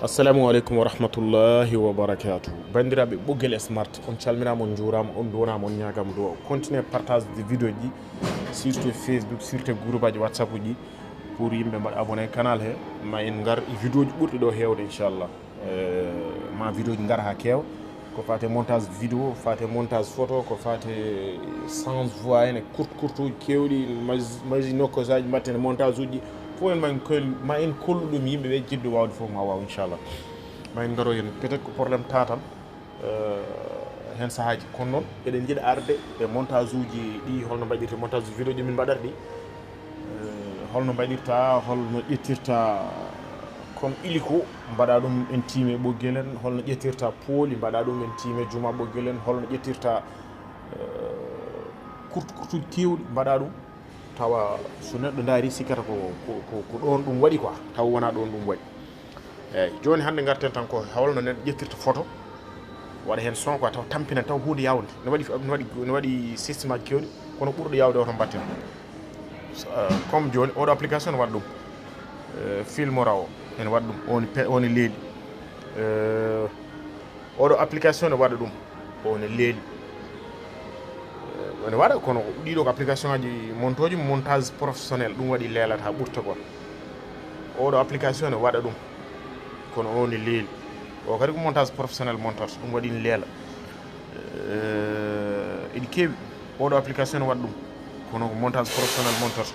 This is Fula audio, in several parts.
assalamu aleykum wa rahmatullahi wa barakatuh bandiraɓe ɓoggel smart on calminama on juurama on donama on ñagama do continuer partage de vidéo ji surtout Facebook surtout groupe aji WhatsApp uji pour yimɓe mbaɗa abonné canal he ma en gar vidéo ji ɓurɗi ɗo hewde inchallah ma vidéo ji gara ha keewa ko fate montage vidéo fate montage photo ko fate sans voix ene courte uji kewɗi nokkosaji aji mbatten montage uji fo en ma en kollu ɗum yimɓeɓe jiɗɗo wawde fof ma waw inchallah ma en garo hen peut être ko probléme tatam hen sahaji kono noon eɗen jiiɗa arde e montage uji ɗi holno mbaɗirta montage vidéo ji min mbaɗata ɗi holno mbaɗirta holno ƴettirta comme illiko mbaɗa ɗum en tiime ɓoggel en holno ƴettirta pooli mbaɗa ɗum en tiime juma ɓoggel en holno ƴettirta courtuji kewɗi mbaɗa ɗum tawa so neɗɗo daari sikkata ko ɗon ɗum waɗi quoi tawa wona ɗon ɗum waɗi eyyi joni hande garten tan ko holno neɗɗo ƴettirta photo waɗa hen son quoi tawa tampina taw hunde yawde ne waɗi systéme aji kewɗi kono ɓurɗo yawde o to mbatten comme joni oɗo application ne waɗa ɗum filmora o ene waɗa ɗum one leeli oɗo application ne waɗa ɗum one leeli ene waɗa kono ɗiɗo ko application aji montoji montage professionnel ɗum waɗi leelata ha ɓurta quoi oɗo application ne waɗa ɗum kono on leeli o kadi ko montage professionnel montata ɗum waɗi leela eɗi keewi oɗo application ne waɗa ɗum kono ko montage professionnel montata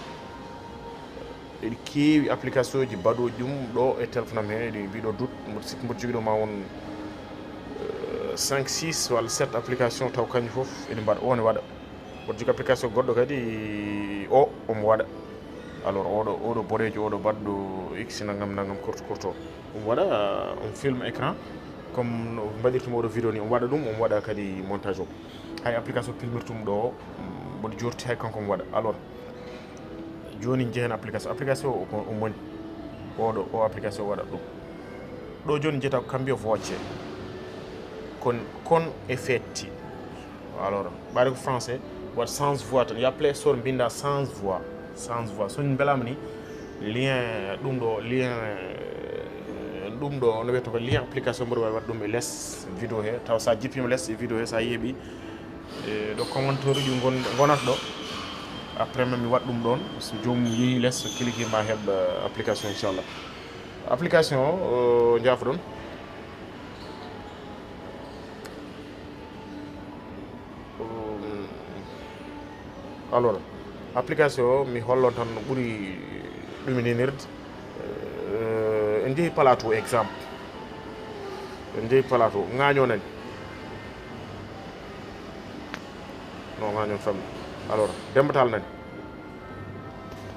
eɗi keewi application ji mbaɗoji ɗum ɗo e téléphone am he eɗi mbiɗo doute sikki mboɗo jogui ɗo ma won 5 6 walla 7 application taw kañum foof eɗi mbaɗa o ne waɗa mboɗo jogui application goɗɗo kadi o omo waɗa alors oɗo boɗejo oɗo baɗɗo x nagam courte o omo waɗa on filme écran comme no mbaɗirtuma oɗo vidéo ni omo waɗa ɗum omo waɗa kadi montage o hay application filmirtum ɗo mboɗo jorti hay kanko omo waɗa alors joni jehen application o moni o application o waɗa ɗum ɗo joni jeeta ko cambio voce kon e fetti alors ɓaade ko français waɗa sans voix tan ya play store mbinda sans voix soñ belama ni lien ɗum ɗo no wiyata ko lien application mboɗo wawi waɗa ɗum e less vidéo he taw sa jippima less e vidéo he sa yeeɓi ɗo commentaire uji gonata ɗo après même mi waɗa ɗum ɗon so jomum yeehi less so clique ma heɓ application inchallah application o jaafa ɗon alors application o mi hollon tan no ɓuuri ɗuminirde en jeehi plateau exemple en jeehi plateau ŋaño nani non ŋañon fammi alors dembatal nani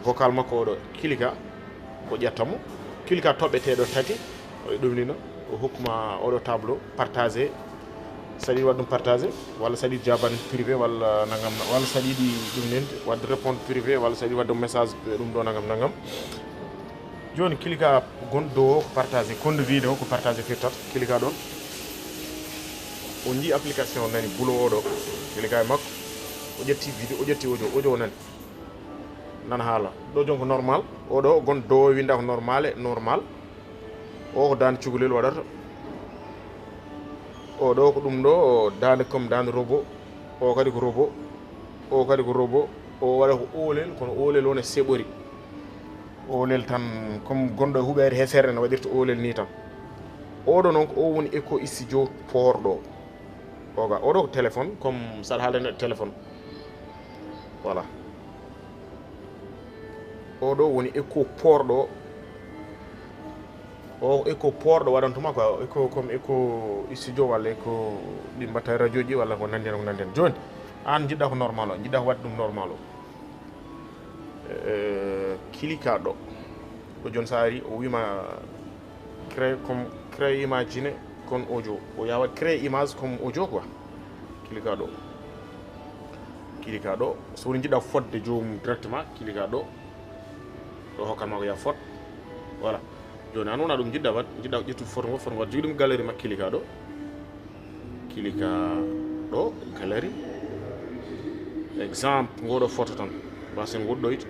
vocal makko oɗo kilika ko ƴettamo kilika toɓɓeteɗo tati o ɗumnino o hokkuma oɗo tableau partagé saɗa yiɗi waɗa ɗum partagé walla saɗa yiɗi jaban privé walla nagam walla saɗa yiɗi ɗumninde wadde répondre privé walla saɗa yiɗi wadde message ɗum ɗo nagam joni kilika gonɗo dow o ko partagé konde vidéo ko partagé firtata kilika ɗon o jii application o nani bulo oɗo kilika e makko o ƴetti vidéo o ƴetti audio o nani nana haala ɗo jon ko normal oɗo gonɗo dow o winda ko normal o ko dande cukalel waɗata oɗo ko ɗum ɗo dande comme dande robot o kadi ko robot o waɗa ko olel kono olel one seɓori olel tan comme gonɗo huɓere hefere no waɗirta olel ni tan oɗo noon ko o woni éco studio porɗo oɗo ko téléphone comme saɗa haalde neɗɗo téléphone voilà oɗo woni éco porɗo o éco porɗo waɗantuma quoi éco comme éco studio walla éco ɗi mbatta radio ji walla ko nandi hen joni an jiɗɗa ko normal o jiɗɗa ko waɗde ɗum normal o kilika ɗo joni sa ari o wima créé imagine comme audio o ya waɗ créé image comme audio quoi kilika ɗo so woni jiɗɗa fodde jomum directement kilika ɗo hokkanma ko ya fot voilà joni an wona ɗum jiɗɗa wat jiɗɗa ko ƴettude photo ngo waɗa jogui ɗum galerie makko kilika ɗo galerie exemple ngoɗo photo tan mbasen woɗɗoyde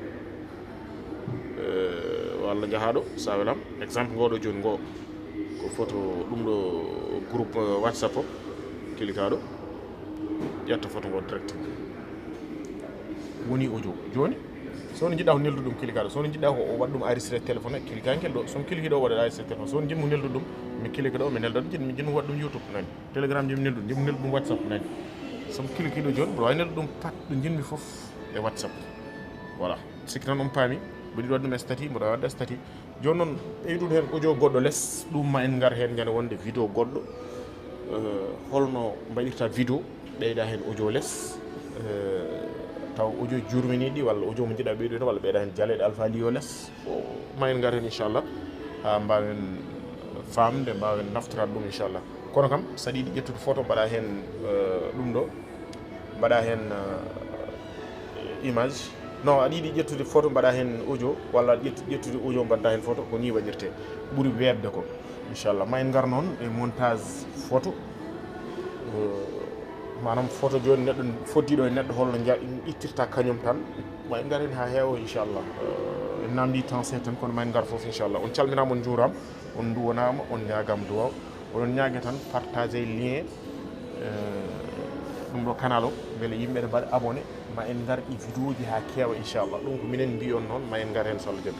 walla jahaɗo sa welam exemple ngoɗo joni ngo ko photo ɗum ɗo groupe whatsapp o kilika ɗo ƴetta photo ngo direct woni audio joni sono jiɗɗa ko neldu ɗum kilika ɗo sono jiɗɗa ko o waɗa ɗum enregistré téléphone kilikankel ɗo somi kiliki ɗo waɗa enregistré téléphone sono jinmo neldu ɗum mi kilika ɗo mi nelda ɗum mi jinmo waɗa ɗum youtube nani telegram jimi neldu jimi neldu ɗum whatsapp nani somi kiliki ɗo joni mboɗo wawi neldu ɗum pat ɗo jinmi foof e whatsapp voilà sikki tan on paami mboɗiɗo waɗa ɗum e stati mboɗo waɗa stati joni noon ɓeydude hen audio goɗɗo less ɗum ma en gar hen ñande wonde vidéo goɗɗo holno mbaɗirta vidéo ɓeyda hen audio less taw audio jurminiɗi walla audio mo jiɗa ɓeydude walla ɓeyda hen jaleɗe alpha liyo less ma en gar hen inchallah ha mbawen famde mbawen naftorade ɗum inchallah kono kam saɗa yiiɗi ƴettude photo mbaɗa hen ɗum ɗo mbaɗa hen image non aɗa yiiɗi ƴettude photo mbaɗa hen audio walla ƴettude audio mbadda hen photo ko ni waɗirte ɓuuri webde ko inchallah ma en gar noon e montage photo manam photo joni neɗɗo foddiɗo e neɗɗo holno ittirta kañum tan ma en gar hen ha heewa inchallah en namdi temps seeɗa tan kono ma en gar foof inchallah on calminama on juurama on duwonama on ñagama duwaw oɗon ñaague tan partagé lien ɗum ɗo canal o beele yimɓe ne mbaɗa abonné ma en gar e vidéo ji ha keewa inchallah ɗum ko minen mbi on noon ma en gar hen so Allah jaaɓi